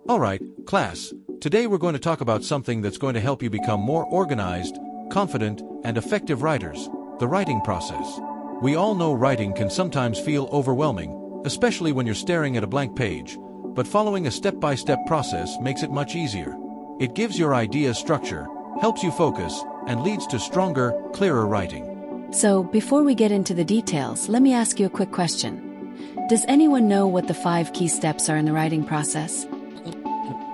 Alright, class, today we're going to talk about something that's going to help you become more organized, confident, and effective writers, the writing process. We all know writing can sometimes feel overwhelming, especially when you're staring at a blank page, but following a step-by-step process makes it much easier. It gives your ideas structure, helps you focus, and leads to stronger, clearer writing. So, before we get into the details, let me ask you a quick question. Does anyone know what the 5 key steps are in the writing process?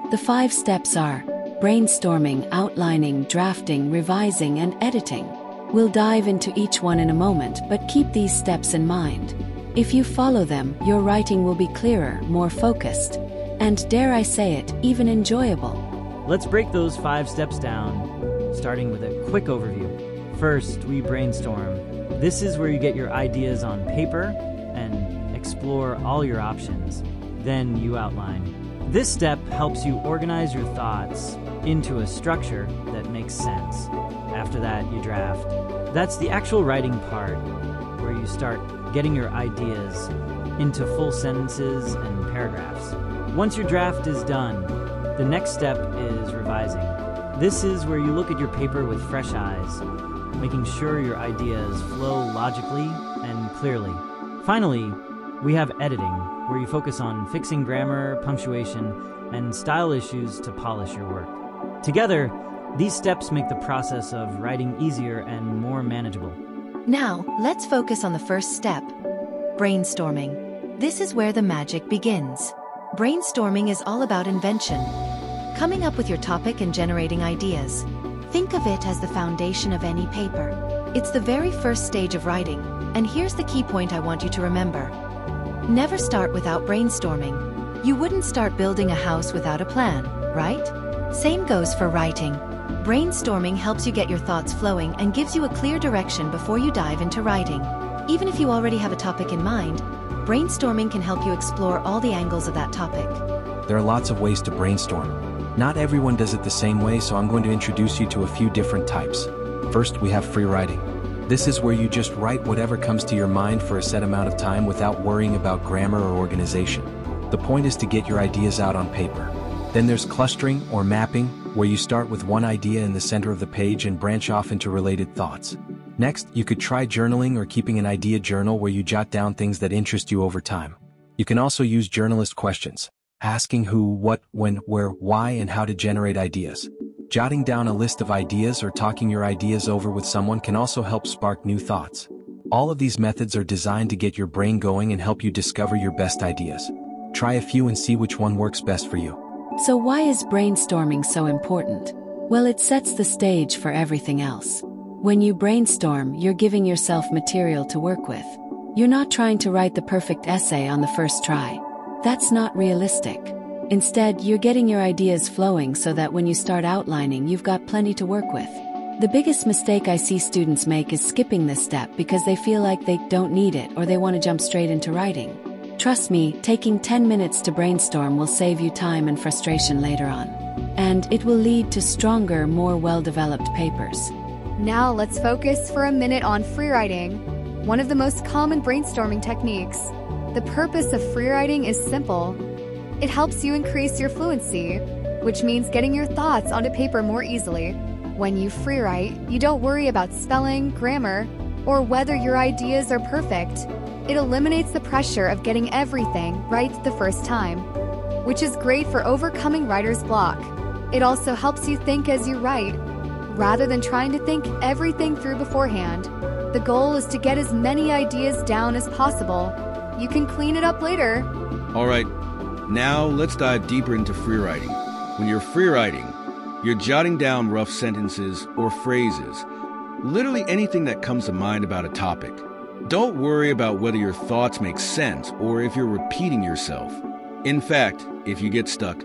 The 5 steps are brainstorming, outlining, drafting, revising, and editing. We'll dive into each one in a moment, but keep these steps in mind. If you follow them, your writing will be clearer, more focused, and dare I say it, even enjoyable. Let's break those 5 steps down, starting with a quick overview. First, we brainstorm. This is where you get your ideas on paper and explore all your options. Then you outline. This step helps you organize your thoughts into a structure that makes sense. After that, you draft. That's the actual writing part, where you start getting your ideas into full sentences and paragraphs. Once your draft is done, the next step is revising. This is where you look at your paper with fresh eyes, making sure your ideas flow logically and clearly. Finally, we have editing, where you focus on fixing grammar, punctuation, and style issues to polish your work. Together, these steps make the process of writing easier and more manageable. Now, let's focus on the first step, brainstorming. This is where the magic begins. Brainstorming is all about invention, coming up with your topic and generating ideas. Think of it as the foundation of any paper. It's the very first stage of writing, and here's the key point I want you to remember. Never start without brainstorming. You wouldn't start building a house without a plan, right? Same goes for writing. Brainstorming helps you get your thoughts flowing and gives you a clear direction before you dive into writing. Even if you already have a topic in mind, brainstorming can help you explore all the angles of that topic. There are lots of ways to brainstorm. Not everyone does it the same way, so I'm going to introduce you to a few different types. First, we have free writing. This is where you just write whatever comes to your mind for a set amount of time without worrying about grammar or organization. The point is to get your ideas out on paper. Then there's clustering or mapping, where you start with one idea in the center of the page and branch off into related thoughts. Next, you could try journaling or keeping an idea journal where you jot down things that interest you over time. You can also use journalist questions, asking who, what, when, where, why, and how to generate ideas. Jotting down a list of ideas or talking your ideas over with someone can also help spark new thoughts. All of these methods are designed to get your brain going and help you discover your best ideas. Try a few and see which one works best for you. So why is brainstorming so important? Well, it sets the stage for everything else. When you brainstorm, you're giving yourself material to work with. You're not trying to write the perfect essay on the first try. That's not realistic. Instead, you're getting your ideas flowing so that when you start outlining, you've got plenty to work with. The biggest mistake I see students make is skipping this step because they feel like they don't need it or they want to jump straight into writing. Trust me, taking 10 minutes to brainstorm will save you time and frustration later on. And it will lead to stronger, more well-developed papers. Now let's focus for a minute on free writing, one of the most common brainstorming techniques. The purpose of free writing is simple. It helps you increase your fluency, which means getting your thoughts onto paper more easily. When you free write, you don't worry about spelling, grammar, or whether your ideas are perfect. It eliminates the pressure of getting everything right the first time, which is great for overcoming writer's block. It also helps you think as you write, rather than trying to think everything through beforehand. The goal is to get as many ideas down as possible. You can clean it up later. All right, now let's dive deeper into free writing. When you're free writing, you're jotting down rough sentences or phrases, literally anything that comes to mind about a topic. Don't worry about whether your thoughts make sense or if you're repeating yourself. In fact, if you get stuck,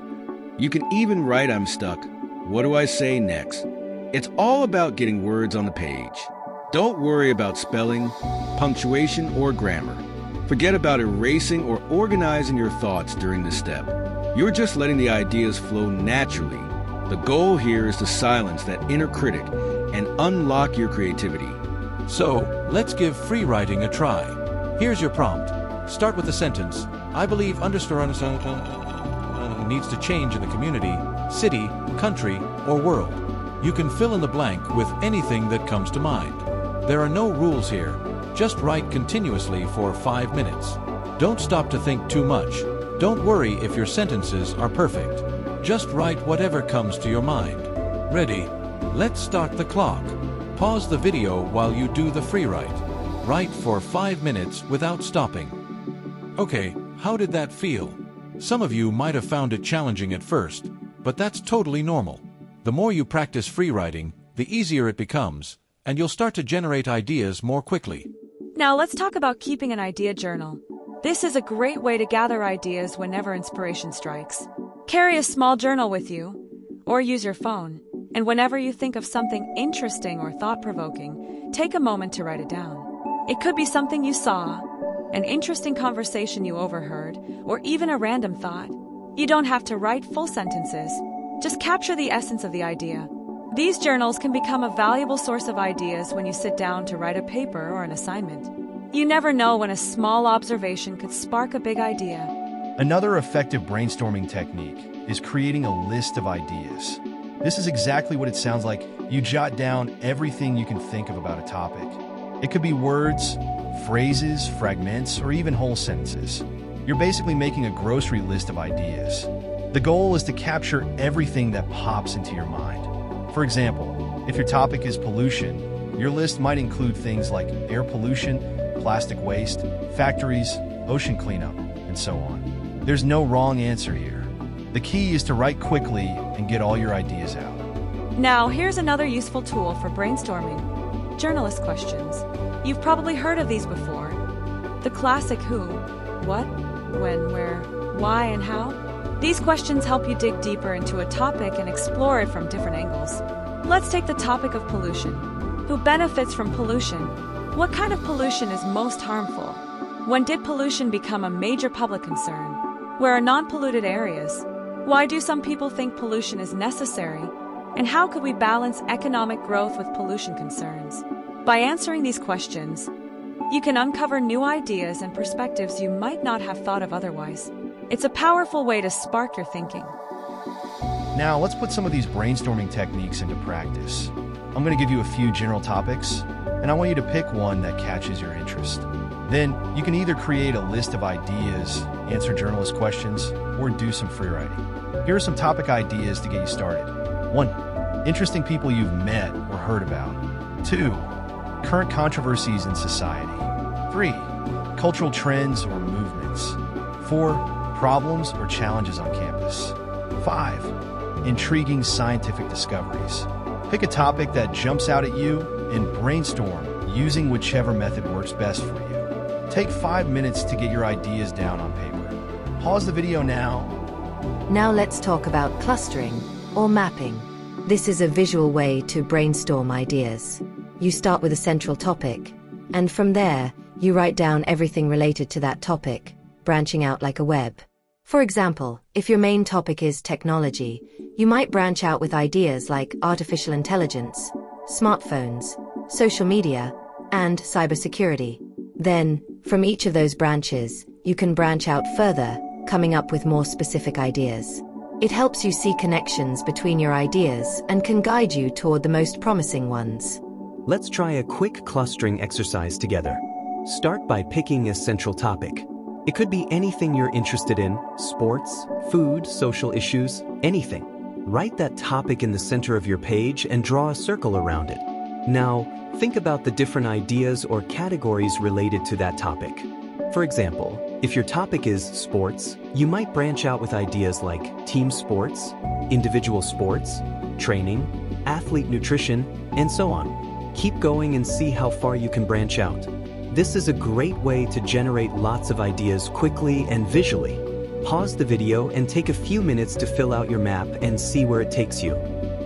you can even write "I'm stuck. What do I say next?" It's all about getting words on the page. Don't worry about spelling, punctuation, or grammar. Forget about erasing or organizing your thoughts during this step. You're just letting the ideas flow naturally. The goal here is to silence that inner critic and unlock your creativity. So, let's give free writing a try. Here's your prompt. Start with the sentence, I believe needs to change in the community, city, country, or world. You can fill in the blank with anything that comes to mind. There are no rules here. Just write continuously for 5 minutes. Don't stop to think too much. Don't worry if your sentences are perfect. Just write whatever comes to your mind. Ready? Let's start the clock. Pause the video while you do the free write. Write for 5 minutes without stopping. Okay, how did that feel? Some of you might have found it challenging at first, but that's totally normal. The more you practice free writing, the easier it becomes, and you'll start to generate ideas more quickly. Now let's talk about keeping an idea journal. This is a great way to gather ideas whenever inspiration strikes. Carry a small journal with you, or use your phone, and whenever you think of something interesting or thought-provoking, take a moment to write it down. It could be something you saw, an interesting conversation you overheard, or even a random thought. You don't have to write full sentences. Just capture the essence of the idea. These journals can become a valuable source of ideas when you sit down to write a paper or an assignment. You never know when a small observation could spark a big idea. Another effective brainstorming technique is creating a list of ideas. This is exactly what it sounds like. You jot down everything you can think of about a topic. It could be words, phrases, fragments, or even whole sentences. You're basically making a grocery list of ideas. The goal is to capture everything that pops into your mind. For example, if your topic is pollution, your list might include things like air pollution, plastic waste, factories, ocean cleanup, and so on. There's no wrong answer here. The key is to write quickly and get all your ideas out. Now, here's another useful tool for brainstorming: journalist questions. You've probably heard of these before. The classic who, what, when, where, why, and how. These questions help you dig deeper into a topic and explore it from different angles. Let's take the topic of pollution. Who benefits from pollution? What kind of pollution is most harmful? When did pollution become a major public concern? Where are non-polluted areas? Why do some people think pollution is necessary? And how could we balance economic growth with pollution concerns? By answering these questions, you can uncover new ideas and perspectives you might not have thought of otherwise. It's a powerful way to spark your thinking. Now, let's put some of these brainstorming techniques into practice. I'm going to give you a few general topics, and I want you to pick one that catches your interest. Then, you can either create a list of ideas, answer journalist questions, or do some free writing. Here are some topic ideas to get you started. 1. Interesting people you've met or heard about. 2. Current controversies in society. 3. Cultural trends or movements. 4. Problems or challenges on campus. 5. Intriguing scientific discoveries. Pick a topic that jumps out at you and brainstorm using whichever method works best for you. Take 5 minutes to get your ideas down on paper. Pause the video now. Now let's talk about clustering or mapping. This is a visual way to brainstorm ideas. You start with a central topic, and from there, you write down everything related to that topic, branching out like a web. For example, if your main topic is technology, you might branch out with ideas like artificial intelligence, smartphones, social media, and cybersecurity. Then, from each of those branches, you can branch out further, coming up with more specific ideas. It helps you see connections between your ideas and can guide you toward the most promising ones. Let's try a quick clustering exercise together. Start by picking a central topic. It could be anything you're interested in: sports, food, social issues, anything. Write that topic in the center of your page and draw a circle around it. Now, think about the different ideas or categories related to that topic. For example, if your topic is sports, you might branch out with ideas like team sports, individual sports, training, athlete nutrition, and so on. Keep going and see how far you can branch out. This is a great way to generate lots of ideas quickly and visually. Pause the video and take a few minutes to fill out your map and see where it takes you.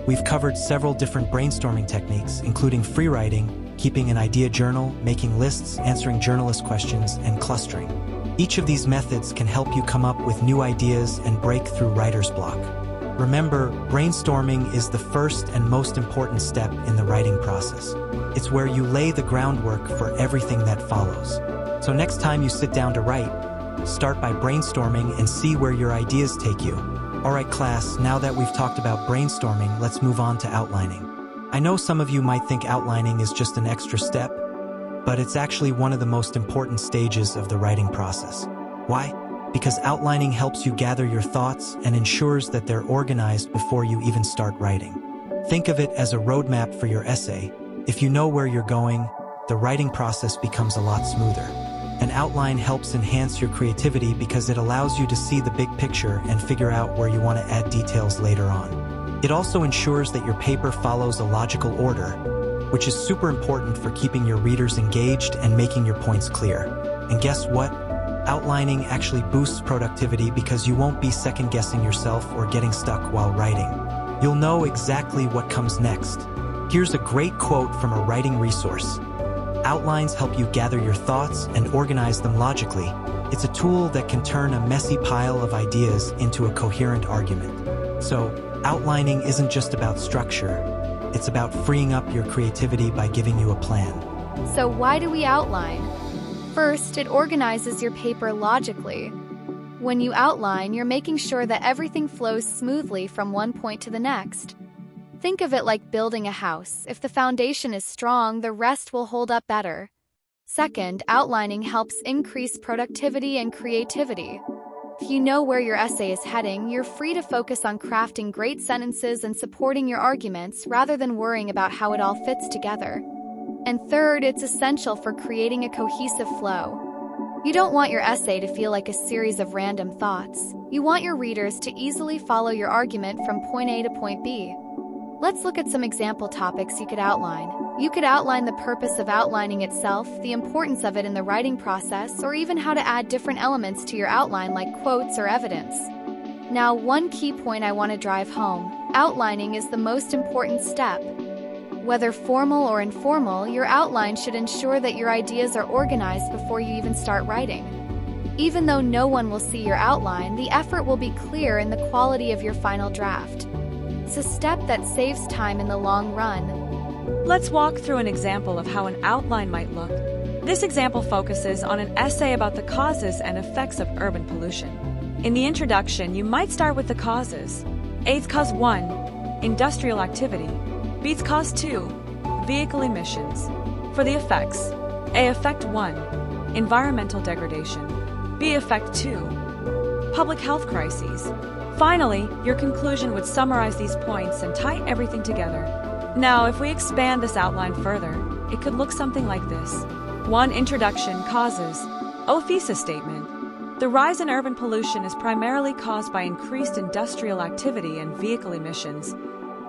We've covered several different brainstorming techniques, including free writing, keeping an idea journal, making lists, answering journalist questions, and clustering. Each of these methods can help you come up with new ideas and break through writer's block. Remember, brainstorming is the first and most important step in the writing process. It's where you lay the groundwork for everything that follows. So next time you sit down to write, start by brainstorming and see where your ideas take you. Alright class, now that we've talked about brainstorming, let's move on to outlining. I know some of you might think outlining is just an extra step, but it's actually one of the most important stages of the writing process. Why? Because outlining helps you gather your thoughts and ensures that they're organized before you even start writing. Think of it as a roadmap for your essay. If you know where you're going, the writing process becomes a lot smoother. An outline helps enhance your creativity because it allows you to see the big picture and figure out where you want to add details later on. It also ensures that your paper follows a logical order, which is super important for keeping your readers engaged and making your points clear. And guess what? Outlining actually boosts productivity because you won't be second-guessing yourself or getting stuck while writing. You'll know exactly what comes next. Here's a great quote from a writing resource. Outlines help you gather your thoughts and organize them logically. It's a tool that can turn a messy pile of ideas into a coherent argument. So, outlining isn't just about structure. It's about freeing up your creativity by giving you a plan. So why do we outline? First, it organizes your paper logically. When you outline, you're making sure that everything flows smoothly from one point to the next. Think of it like building a house. If the foundation is strong, the rest will hold up better. Second, outlining helps increase productivity and creativity. If you know where your essay is heading, you're free to focus on crafting great sentences and supporting your arguments rather than worrying about how it all fits together. And third, it's essential for creating a cohesive flow. You don't want your essay to feel like a series of random thoughts. You want your readers to easily follow your argument from point A to point B. Let's look at some example topics you could outline. You could outline the purpose of outlining itself, the importance of it in the writing process, or even how to add different elements to your outline like quotes or evidence. Now, one key point I want to drive home: outlining is the most important step. Whether formal or informal, your outline should ensure that your ideas are organized before you even start writing. Even though no one will see your outline, the effort will be clear in the quality of your final draft. It's a step that saves time in the long run. Let's walk through an example of how an outline might look. This example focuses on an essay about the causes and effects of urban pollution. In the introduction, you might start with the causes. A's cause 1, industrial activity. B's cause 2, vehicle emissions. For the effects, A effect 1, environmental degradation. B effect 2, public health crises. Finally, your conclusion would summarize these points and tie everything together. Now, if we expand this outline further, it could look something like this. 1. Introduction, causes. O thesis statement. The rise in urban pollution is primarily caused by increased industrial activity and vehicle emissions,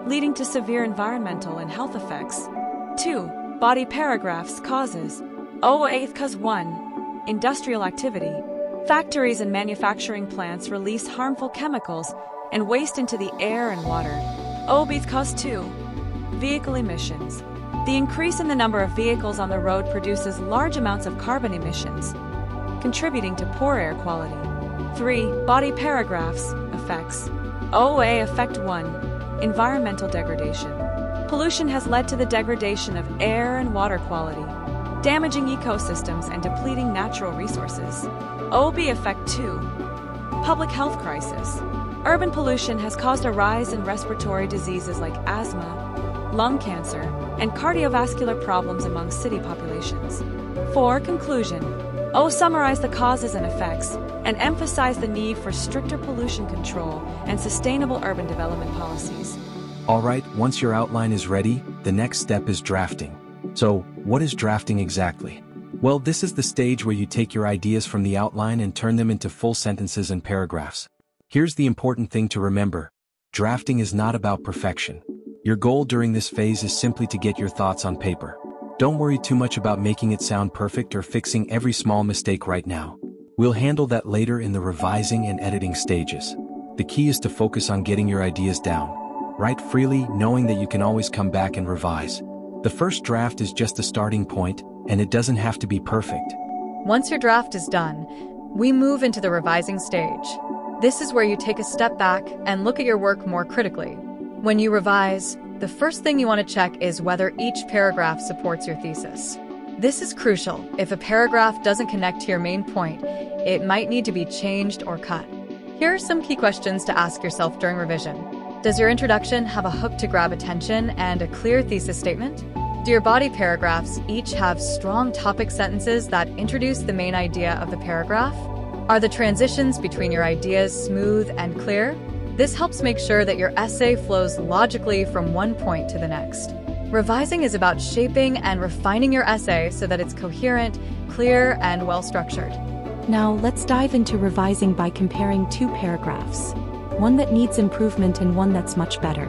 leading to severe environmental and health effects. 2. Body paragraphs, causes. O eighth cause 1, industrial activity. Factories and manufacturing plants release harmful chemicals and waste into the air and water. O b's cause 2, vehicle emissions. The increase in the number of vehicles on the road produces large amounts of carbon emissions, contributing to poor air quality. 3. Body paragraphs, effects. OA effect 1, environmental degradation. Pollution has led to the degradation of air and water quality, damaging ecosystems and depleting natural resources. OB effect 2, public health crisis. Urban pollution has caused a rise in respiratory diseases like asthma, lung cancer, and cardiovascular problems among city populations. 4. Conclusion. O summarize the causes and effects and emphasize the need for stricter pollution control and sustainable urban development policies. Alright, once your outline is ready, the next step is drafting. So, what is drafting exactly? Well, this is the stage where you take your ideas from the outline and turn them into full sentences and paragraphs. Here's the important thing to remember. Drafting is not about perfection. Your goal during this phase is simply to get your thoughts on paper. Don't worry too much about making it sound perfect or fixing every small mistake right now. We'll handle that later in the revising and editing stages. The key is to focus on getting your ideas down. Write freely, knowing that you can always come back and revise. The first draft is just a starting point, and it doesn't have to be perfect. Once your draft is done, we move into the revising stage. This is where you take a step back and look at your work more critically. When you revise, the first thing you want to check is whether each paragraph supports your thesis. This is crucial. If a paragraph doesn't connect to your main point, it might need to be changed or cut. Here are some key questions to ask yourself during revision. Does your introduction have a hook to grab attention and a clear thesis statement? Do your body paragraphs each have strong topic sentences that introduce the main idea of the paragraph? Are the transitions between your ideas smooth and clear? This helps make sure that your essay flows logically from one point to the next. Revising is about shaping and refining your essay so that it's coherent, clear, and well-structured. Now let's dive into revising by comparing two paragraphs. One that needs improvement and one that's much better.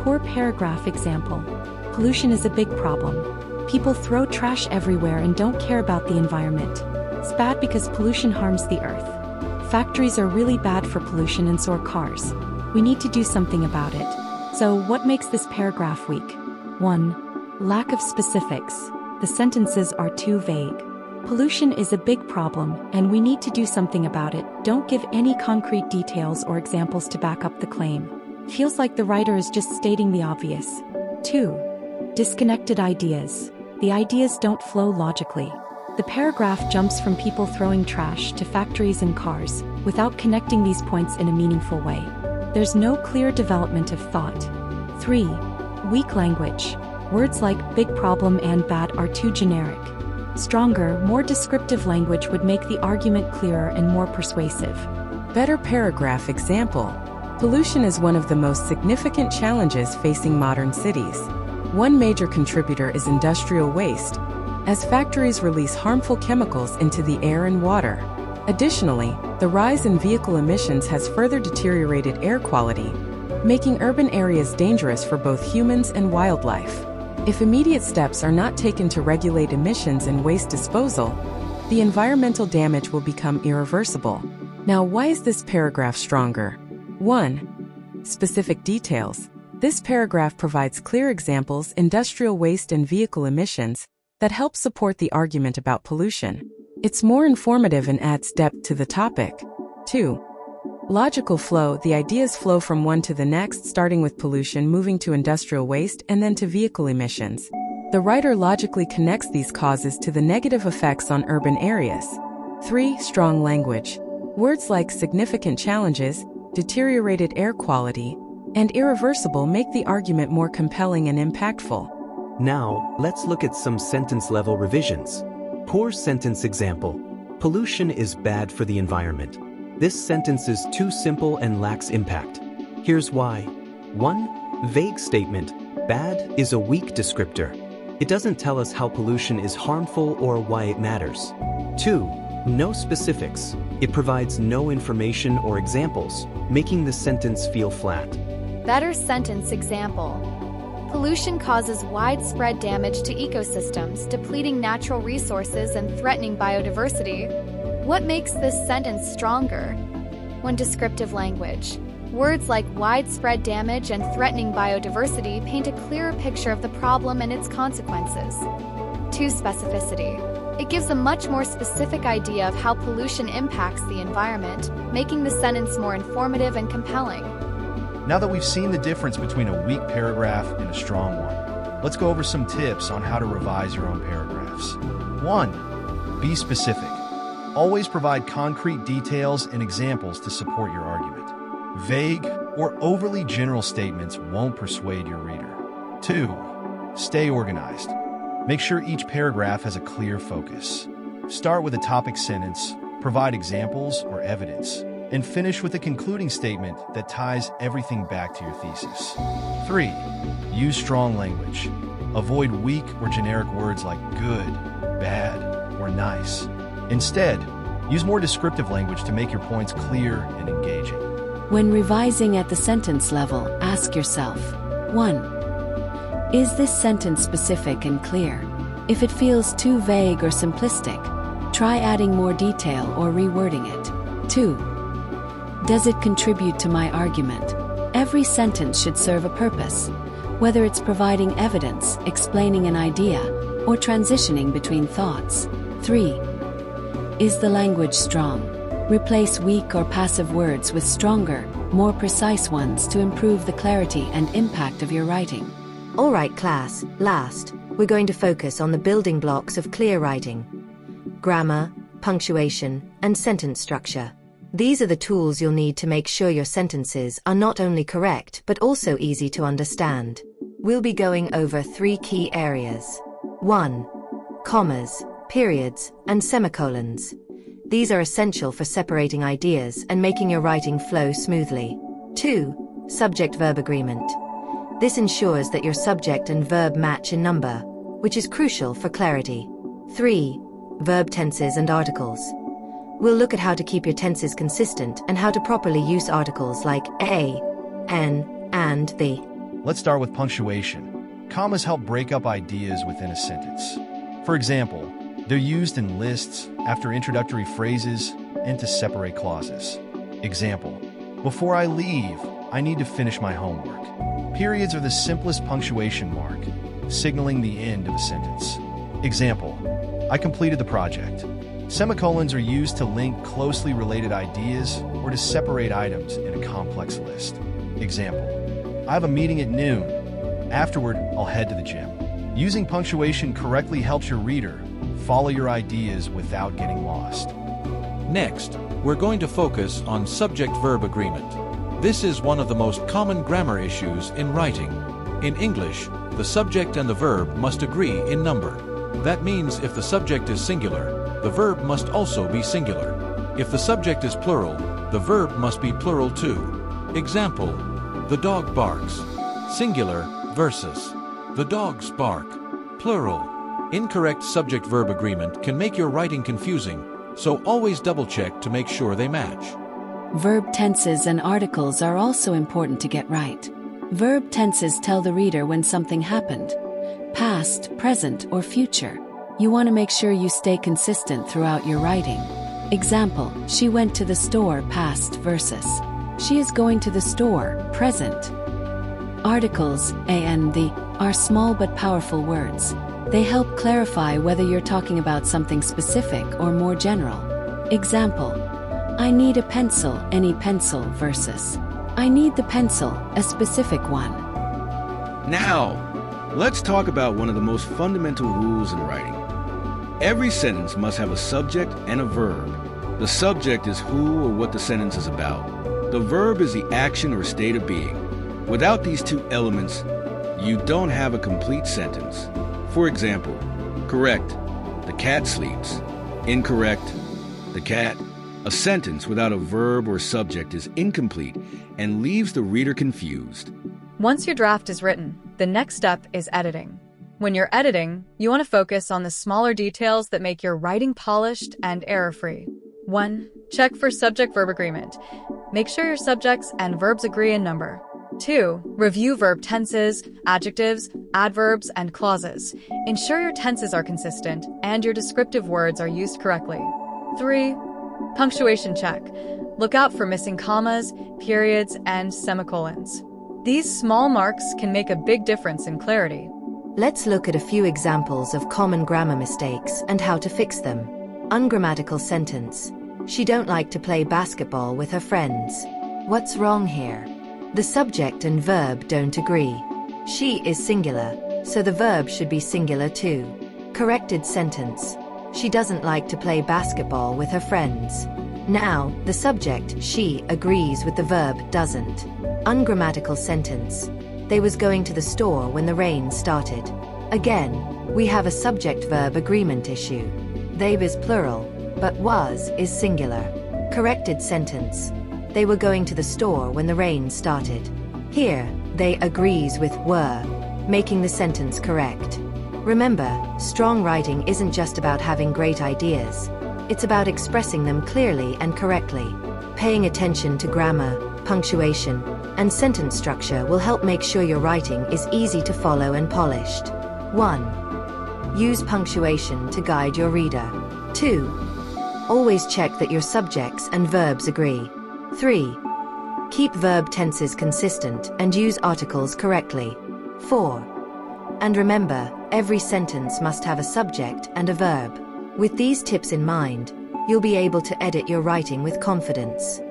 Poor paragraph example. Pollution is a big problem. People throw trash everywhere and don't care about the environment. It's bad because pollution harms the earth. Factories are really bad for pollution and so are cars. We need to do something about it. So what makes this paragraph weak? 1. Lack of specifics. The sentences are too vague. Pollution is a big problem, and we need to do something about it. Don't give any concrete details or examples to back up the claim. Feels like the writer is just stating the obvious. 2. Disconnected ideas. The ideas don't flow logically. The paragraph jumps from people throwing trash to factories and cars, without connecting these points in a meaningful way. There's no clear development of thought. 3. Weak language. Words like big problem and bad are too generic. Stronger, more descriptive language would make the argument clearer and more persuasive. Better paragraph example. Pollution is one of the most significant challenges facing modern cities. One major contributor is industrial waste, as factories release harmful chemicals into the air and water. Additionally, the rise in vehicle emissions has further deteriorated air quality, making urban areas dangerous for both humans and wildlife. If immediate steps are not taken to regulate emissions and waste disposal, the environmental damage will become irreversible. Now, why is this paragraph stronger? 1. Specific details. This paragraph provides clear examples, industrial waste and vehicle emissions, that help support the argument about pollution. It's more informative and adds depth to the topic. 2. Logical flow. The ideas flow from one to the next, starting with pollution, moving to industrial waste, and then to vehicle emissions. The writer logically connects these causes to the negative effects on urban areas. 3. Strong language. Words like significant challenges, deteriorated air quality, and irreversible make the argument more compelling and impactful. Now, let's look at some sentence-level revisions. Poor sentence example. Pollution is bad for the environment. This sentence is too simple and lacks impact. Here's why. 1. Vague statement. Bad is a weak descriptor. It doesn't tell us how pollution is harmful or why it matters. 2. No specifics. It provides no information or examples, making the sentence feel flat. Better sentence example. Pollution causes widespread damage to ecosystems, depleting natural resources and threatening biodiversity. What makes this sentence stronger? 1. Descriptive language. Words like widespread damage and threatening biodiversity paint a clearer picture of the problem and its consequences. 2. Specificity. It gives a much more specific idea of how pollution impacts the environment, making the sentence more informative and compelling. Now that we've seen the difference between a weak paragraph and a strong one, let's go over some tips on how to revise your own paragraphs. 1. Be specific. Always provide concrete details and examples to support your argument. Vague or overly general statements won't persuade your reader. 2. Stay organized. Make sure each paragraph has a clear focus. Start with a topic sentence, provide examples or evidence, and finish with a concluding statement that ties everything back to your thesis. 3. Use strong language. Avoid weak or generic words like good, bad, or nice. Instead, use more descriptive language to make your points clear and engaging. When revising at the sentence level, ask yourself, 1. Is this sentence specific and clear? If it feels too vague or simplistic, try adding more detail or rewording it. 2. Does it contribute to my argument? Every sentence should serve a purpose, whether it's providing evidence, explaining an idea, or transitioning between thoughts. 3. Is the language strong? Replace weak or passive words with stronger, more precise ones to improve the clarity and impact of your writing. All right, class, last, we're going to focus on the building blocks of clear writing: grammar, punctuation, and sentence structure. These are the tools you'll need to make sure your sentences are not only correct but also easy to understand. We'll be going over 3 key areas. 1. Commas, periods, and semicolons. These are essential for separating ideas and making your writing flow smoothly. 2. Subject-verb agreement. This ensures that your subject and verb match in number, which is crucial for clarity. 3. Verb tenses and articles. We'll look at how to keep your tenses consistent and how to properly use articles like a, an, and the. Let's start with punctuation. Commas help break up ideas within a sentence. For example, they're used in lists, after introductory phrases, and to separate clauses. Example: before I leave, I need to finish my homework. Periods are the simplest punctuation mark, signaling the end of a sentence. Example: I completed the project. Semicolons are used to link closely related ideas or to separate items in a complex list. Example: I have a meeting at noon. Afterward, I'll head to the gym. Using punctuation correctly helps your reader follow your ideas without getting lost. Next, we're going to focus on subject-verb agreement. This is one of the most common grammar issues in writing. In English, the subject and the verb must agree in number. That means if the subject is singular, the verb must also be singular. If the subject is plural, the verb must be plural too. Example: the dog barks. Singular versus the dogs bark. Plural. Incorrect subject-verb agreement can make your writing confusing, so always double-check to make sure they match. Verb tenses and articles are also important to get right. Verb tenses tell the reader when something happened: past, present, or future. You want to make sure you stay consistent throughout your writing. Example: she went to the store, past versus she is going to the store, present. Articles, a and the, are small but powerful words. They help clarify whether you're talking about something specific or more general. Example: I need a pencil, any pencil versus I need the pencil, a specific one. Now, let's talk about one of the most fundamental rules in writing. Every sentence must have a subject and a verb. The subject is who or what the sentence is about. The verb is the action or state of being. Without these 2 elements, you don't have a complete sentence. For example, correct: the cat sleeps. Incorrect: the cat. A sentence without a verb or subject is incomplete and leaves the reader confused. Once your draft is written, the next step is editing. When you're editing, you want to focus on the smaller details that make your writing polished and error-free. 1. Check for subject-verb agreement. Make sure your subjects and verbs agree in number. 2. Review verb tenses, adjectives, adverbs, and clauses. Ensure your tenses are consistent and your descriptive words are used correctly. 3. Punctuation check. Look out for missing commas, periods, and semicolons. These small marks can make a big difference in clarity. Let's look at a few examples of common grammar mistakes and how to fix them. Ungrammatical sentence: she don't like to play basketball with her friends. What's wrong here? The subject and verb don't agree. She is singular, so the verb should be singular too. Corrected sentence: she doesn't like to play basketball with her friends. Now, the subject, she, agrees with the verb, doesn't. Ungrammatical sentence: they was going to the store when the rain started. Again, we have a subject-verb agreement issue. They is plural, but was is singular. Corrected sentence: they were going to the store when the rain started. Here, they agrees with were, making the sentence correct. Remember, strong writing isn't just about having great ideas. It's about expressing them clearly and correctly. Paying attention to grammar, punctuation, and sentence structure will help make sure your writing is easy to follow and polished. 1. Use punctuation to guide your reader. 2. Always check that your subjects and verbs agree. 3. Keep verb tenses consistent and use articles correctly. 4. And remember, every sentence must have a subject and a verb. With these tips in mind, you'll be able to edit your writing with confidence.